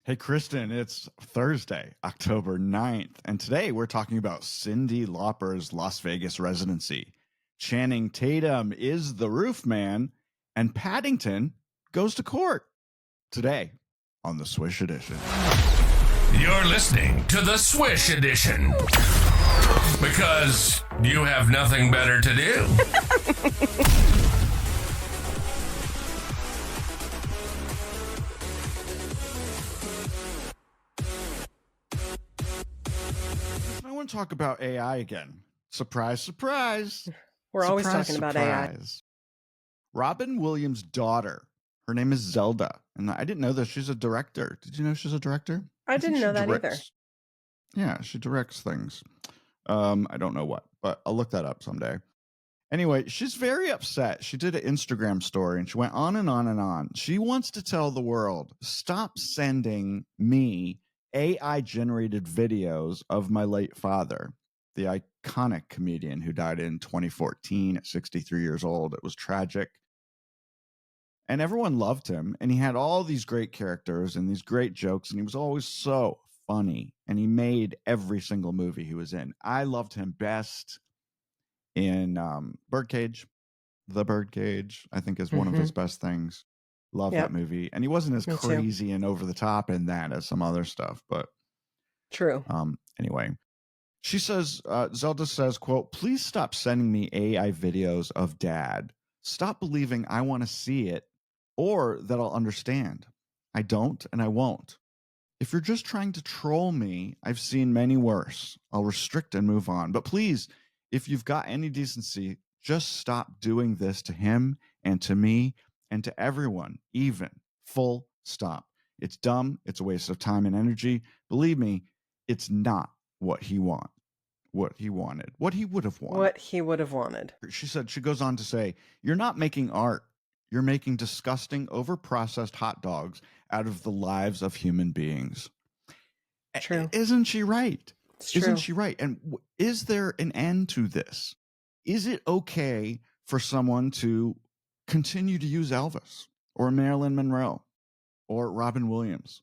Hey, Kristen, it's Thursday, October 9th, and today we're talking about Cyndi Lauper's Las Vegas residency. Channing Tatum is the Roofman, and Paddington goes to court. Today on the Swish Edition. You're listening to the Swish Edition because you have nothing better to do. I want to talk about AI again. Surprise, surprise. We're always talking about AI. Robin Williams' daughter, her name is Zelda, and I didn't know that she's a director. Did you know she's a director? I didn't know that either. Yeah, she directs things. I don't know what, but I'll look that up someday. Anyway, she's very upset. She did an Instagram story and she went on and on and on. She wants to tell the world, stop sending me AI-generated videos of my late father, the iconic comedian who died in 2014 at 63 years old. It was tragic. And everyone loved him. And he had all these great characters and these great jokes. And he was always so funny. And he made every single movie he was in. I loved him best in Birdcage. The Birdcage, I think, is one of his best things. Love that movie. And he wasn't as crazy and over the top in that as some other stuff. But true. Anyway, she says, Zelda says, quote, please stop sending me AI videos of dad. Stop believing I want to see it or that I'll understand. I don't and I won't. If you're just trying to troll me, I've seen many worse. I'll restrict and move on. But please, if you've got any decency, just stop doing this to him and to me and to everyone, even. Full stop. It's dumb. It's a waste of time and energy. Believe me, it's not what he wanted. What he would have wanted. What he would have wanted. She said, she goes on to say, you're not making art. You're making disgusting, overprocessed hot dogs out of the lives of human beings. True. Isn't she right? It's Isn't true. she right? And is there an end to this? Is it okay for someone to continue to use Elvis or Marilyn Monroe or Robin Williams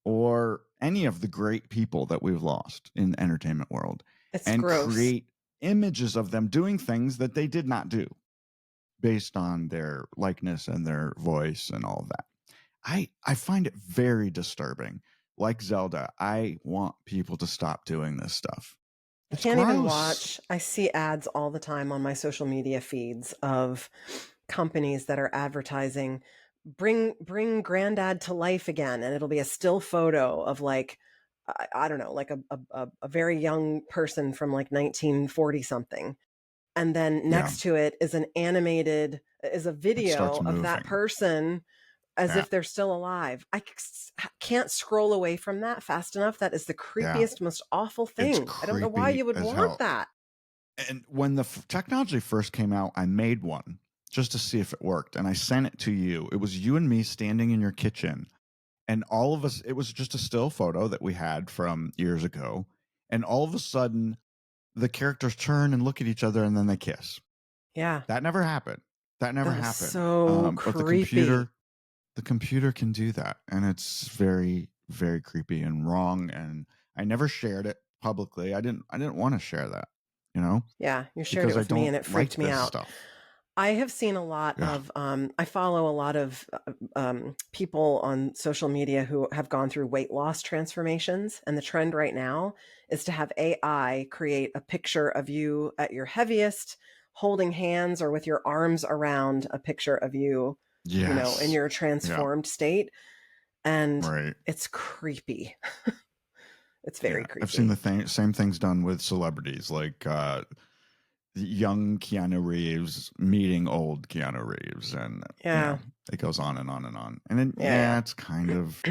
or any of the great people that we've lost in the entertainment world and gross. Create images of them doing things that they did not do based on their likeness and their voice and all of that? I find it very disturbing. Like Zelda, I want people to stop doing this stuff. I can't even watch. I see ads all the time on my social media feeds of companies that are advertising, bring granddad to life again. And it'll be a still photo of like, I don't know, like a very young person from like 1940 something. And then next to it is a video of that person as if they're still alive. I can't scroll away from that fast enough. That is the creepiest, most awful thing. I don't know why you would want that. And when the technology first came out, I made one just to see if it worked. And I sent it to you. It was you and me standing in your kitchen. And all of us, it was just a still photo that we had from years ago. And all of a sudden, the characters turn and look at each other and then they kiss. Yeah. That never happened. That never happened. So creepy. But the computer can do that. And it's very, very creepy and wrong. And I never shared it publicly. I didn't want to share that, you know? Yeah. You shared it with me and it freaked me out. Stuff. I have seen a lot of, I follow a lot of people on social media who have gone through weight loss transformations. And the trend right now is to have AI create a picture of you at your heaviest, holding hands or with your arms around a picture of you, you know, in your transformed state. And it's creepy. It's very creepy. I've seen the same things done with celebrities, like young Keanu Reeves meeting old Keanu Reeves, and you know, it goes on and on and on. And then, it's kind of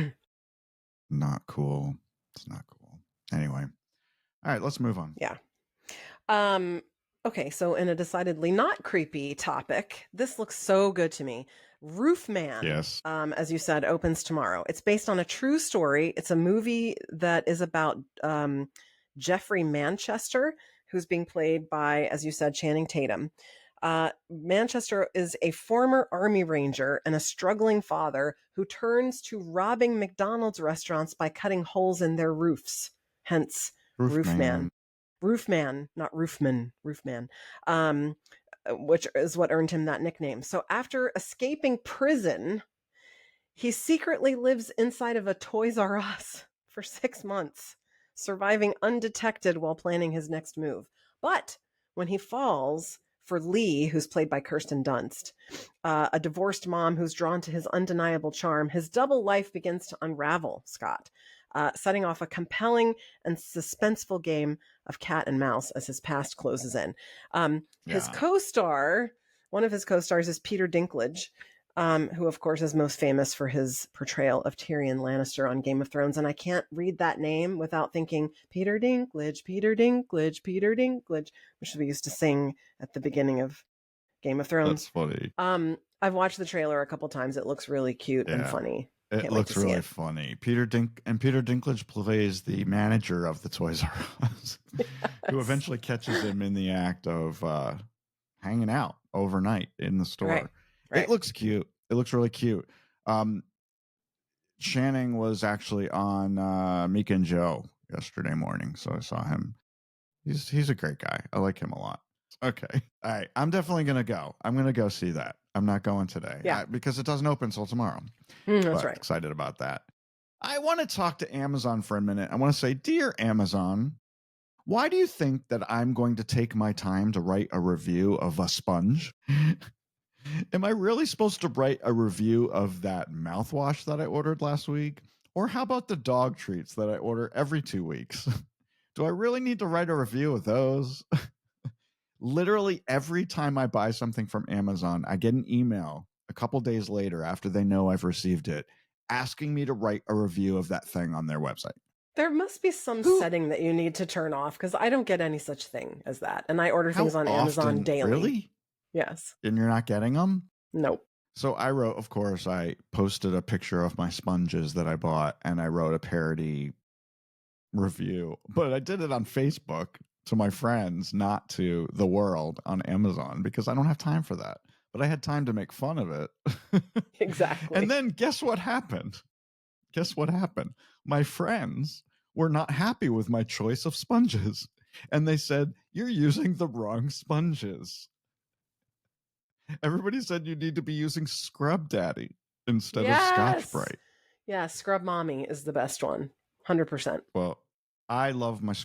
not cool. It's not cool. Anyway, all right, let's move on. Yeah. Okay, so in a decidedly not creepy topic, this looks so good to me. Roofman, yes, as you said, opens tomorrow. It's based on a true story. It's a movie that is about Jeffrey Manchester, who's being played by, as you said, Channing Tatum. Manchester is a former Army Ranger and a struggling father who turns to robbing McDonald's restaurants by cutting holes in their roofs. Hence, Roofman. Roofman. Roofman, not Roofman, Roofman, which is what earned him that nickname. So after escaping prison, he secretly lives inside of a Toys R Us for 6 months, surviving undetected while planning his next move. But when he falls for Lee, who's played by Kirsten Dunst, a divorced mom who's drawn to his undeniable charm, his double life begins to unravel, Scott, setting off a compelling and suspenseful game of cat and mouse as his past closes in. His co-star, one of his co-stars is Peter Dinklage, who, of course, is most famous for his portrayal of Tyrion Lannister on Game of Thrones. And I can't read that name without thinking, Peter Dinklage, Peter Dinklage, Peter Dinklage, which we used to sing at the beginning of Game of Thrones. That's funny. I've watched the trailer a couple times. It looks really cute and funny. It looks really funny. Peter Dinklage plays the manager of the Toys R Us, who eventually catches him in the act of hanging out overnight in the store. Right. It looks cute. It looks really cute. Channing was actually on Mika and Joe yesterday morning, so I saw him. He's a great guy. I like him a lot. Okay. All right. I'm definitely going to go. I'm going to go see that. I'm not going today. Because it doesn't open until tomorrow. That's right. Excited about that. I want to talk to Amazon for a minute. I want to say, dear Amazon, why do you think that I'm going to take my time to write a review of a sponge? Am I really supposed to write a review of that mouthwash that I ordered last week? Or how about the dog treats that I order every 2 weeks? Do I really need to write a review of those? Literally every time I buy something from Amazon, I get an email a couple days later after they know I've received it, asking me to write a review of that thing on their website. There must be some setting that you need to turn off, because I don't get any such thing as that. And I order things on Amazon daily. Really? Yes. And you're not getting them? Nope. So I wrote, of course, I posted a picture of my sponges that I bought, and I wrote a parody review. But I did it on Facebook to my friends, not to the world on Amazon, because I don't have time for that. But I had time to make fun of it. Exactly. And then guess what happened? My friends were not happy with my choice of sponges. And they said, you're using the wrong sponges. Everybody said you need to be using Scrub Daddy instead of Scotch Brite. Yeah, Scrub Mommy is the best one. 100%. Well, I love my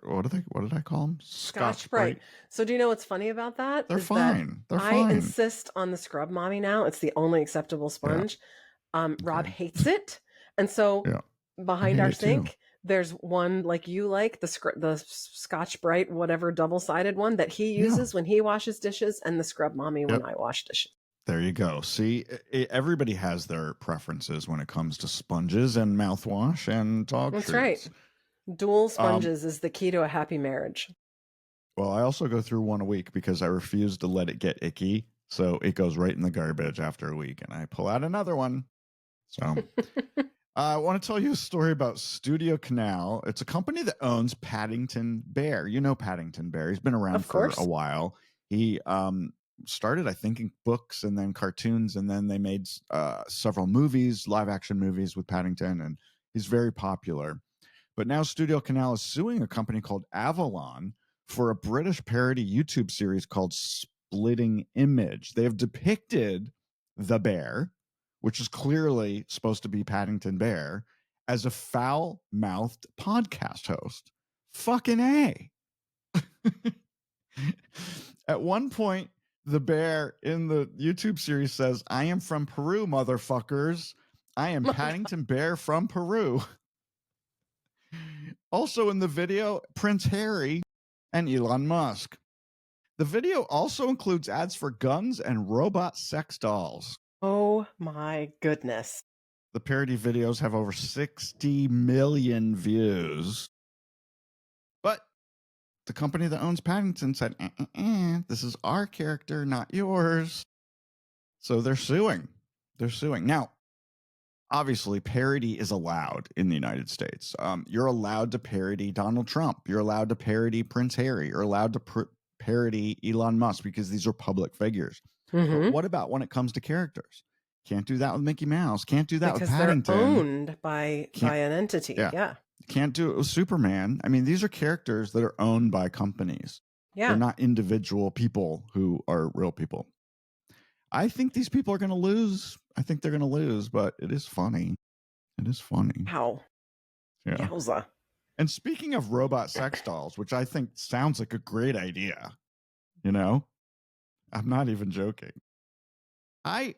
what did I call them? Scotch Brite. So do you know what's funny about that? They're fine. They're fine. I insist on the Scrub Mommy now. It's the only acceptable sponge. Yeah. Rob hates it. And so behind our sink, there's one like you like, the Scotch Brite, whatever double-sided one that he uses when he washes dishes, and the Scrub Mommy when I wash dishes. There you go. See, everybody has their preferences when it comes to sponges and mouthwash and dog treats. That's right. Dual sponges is the key to a happy marriage. Well, I also go through one a week because I refuse to let it get icky. So it goes right in the garbage after a week, and I pull out another one. So I want to tell you a story about Studio Canal. It's a company that owns Paddington Bear. You know Paddington Bear. He's been around for a while. He started, I think, in books and then cartoons, and then they made several movies, live action movies with Paddington, and he's very popular. But now Studio Canal is suing a company called Avalon for a British parody YouTube series called Splitting Image. They have depicted the bear, which is clearly supposed to be Paddington Bear, as a foul-mouthed podcast host. Fucking A. At one point, the bear in the YouTube series says, I am from Peru, motherfuckers. I am Paddington Bear from Peru. Also in the video, Prince Harry and Elon Musk. The video also includes ads for guns and robot sex dolls. Oh my goodness. The parody videos have over 60 million views. But the company that owns Paddington said, this is our character, not yours. So they're suing. Now, obviously, parody is allowed in the United States. You're allowed to parody Donald Trump. You're allowed to parody Prince Harry. You're allowed to parody Elon Musk because these are public figures. But Mm-hmm. what about when it comes to characters? Can't do that with Mickey Mouse. Can't do that with Because Paddington. they're owned by Can't- an entity. yeah. Yeah. Can't do it with Superman. I mean, these are characters that are owned by companies. Yeah. They're not individual people who are real people. I think these people are going to lose. I think they're going to lose, but it is funny. It is funny. How? Yeah. Yowza. And speaking of robot sex dolls, which I think sounds like a great idea, you know, I'm not even joking.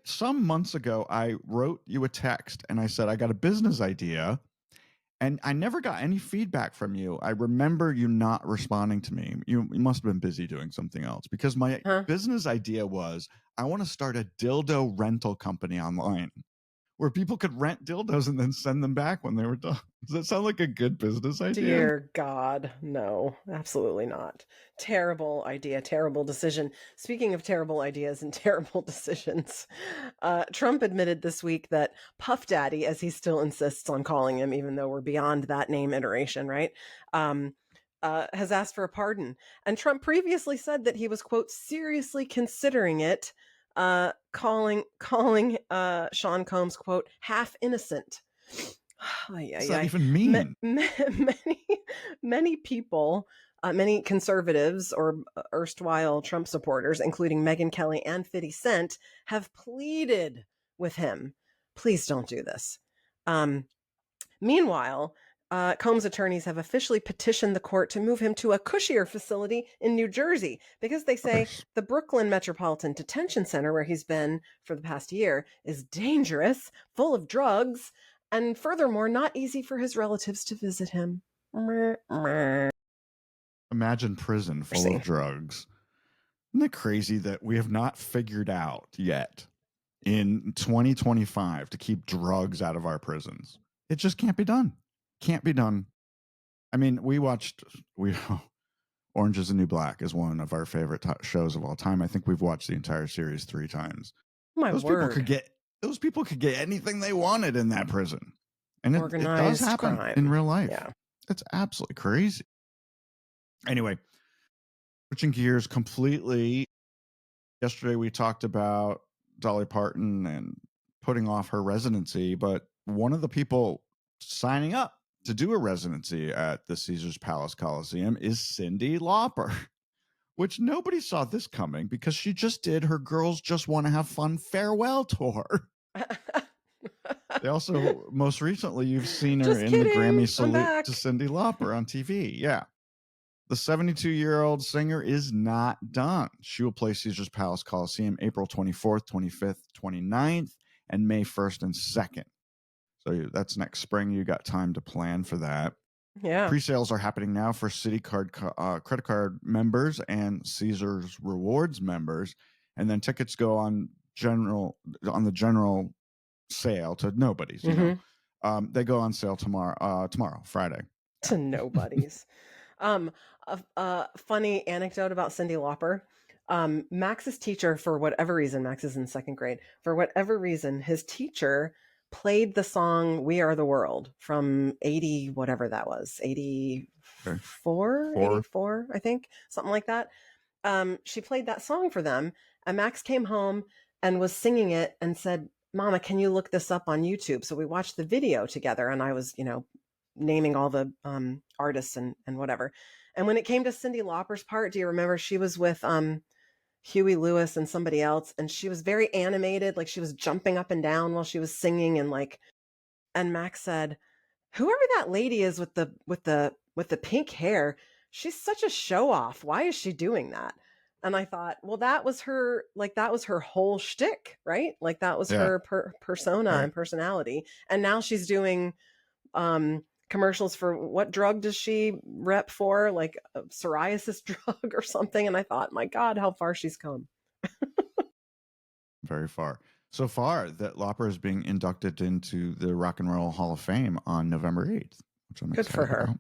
Some months ago, I wrote you a text and I said, I got a business idea. And I never got any feedback from you. I remember you not responding to me. You must have been busy doing something else, because my business idea was I want to start a dildo rental company online where people could rent dildos and then send them back when they were done. Does that sound like a good business idea? Dear God, no, absolutely not. Terrible idea, terrible decision. Speaking of terrible ideas and terrible decisions, Trump admitted this week that Puff Daddy, as he still insists on calling him, even though we're beyond that name iteration, right? Has asked for a pardon. And Trump previously said that he was, quote, seriously considering it, calling Sean Combs, quote, half innocent. What does that even mean? Many people, many conservatives or erstwhile Trump supporters, including Megyn Kelly and 50 Cent, have pleaded with him, please don't do this. Meanwhile, Combs' attorneys have officially petitioned the court to move him to a cushier facility in New Jersey because they say the Brooklyn Metropolitan Detention Center, where he's been for the past year, is dangerous, full of drugs, and furthermore, not easy for his relatives to visit him. Imagine prison full of drugs. Isn't it crazy that we have not figured out yet in 2025 to keep drugs out of our prisons? It just can't be done. Can't be done. I mean, Orange is the New Black is one of our favorite shows of all time. I think we've watched the entire series 3 times. Those people could get anything they wanted in that prison. And it does happen in real life. Yeah. It's absolutely crazy. Anyway, switching gears completely. Yesterday we talked about Dolly Parton and putting off her residency, but one of the people signing up to do a residency at the Caesars Palace Coliseum is Cyndi Lauper, which nobody saw this coming because she just did her Girls Just Want to Have Fun farewell tour. They also, most recently, you've seen her the Grammy salute to Cyndi Lauper on TV. Yeah. The 72-year-old singer is not done. She will play Caesars Palace Coliseum April 24th, 25th, 29th, and May 1st and 2nd. So that's next spring. You got time to plan for that. Yeah. Pre-sales are happening now for Citi credit card members and Caesars Rewards members, and then tickets go on the general sale to nobodies. You know, they go on sale tomorrow, Friday. To nobodies. A funny anecdote about Cyndi Lauper. Max's teacher, for whatever reason, Max is in 2nd grade. For whatever reason, his teacher played the song "We Are the World" from 80, whatever that was, 84, 84, I think, something like that. She played that song for them, and Max came home and was singing it and said, "Mama, can you look this up on YouTube?" So we watched the video together, and I was, naming all the artists and whatever. And when it came to Cyndi Lauper's part, do you remember she was with Huey Lewis and somebody else, and she was very animated, like she was jumping up and down while she was singing, and Max said, "Whoever that lady is with the pink hair, she's such a show off. Why is she doing that?" And I thought, well, that was her whole shtick, right? Like that was her persona and personality. And now she's doing commercials for what drug does she rep for? Like a psoriasis drug or something. And I thought, my God, how far she's come. Very far. So far that Lauper is being inducted into the Rock and Roll Hall of Fame on November 8th, which I'm excited for her. About.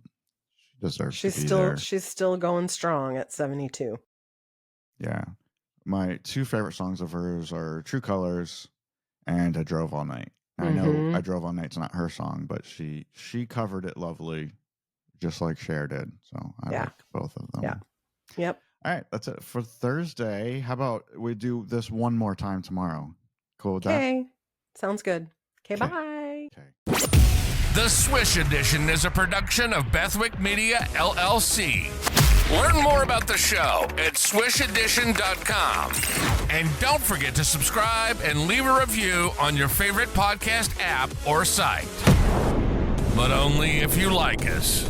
She deserves to be there. She's still going strong at 72. Yeah. My 2 favorite songs of hers are True Colors and I Drove All Night. I know I Drove All Night's not her song, but she covered it lovely, just like Cher did. So I like both of them. Yeah. Yep. All right, that's it for Thursday. How about we do this one more time tomorrow? Cool with that? Okay. Sounds good. Okay, Okay. bye. Okay. The Swish Edition is a production of Bethwick Media, LLC. Learn more about the show at swishedition.com. And don't forget to subscribe and leave a review on your favorite podcast app or site. But only if you like us.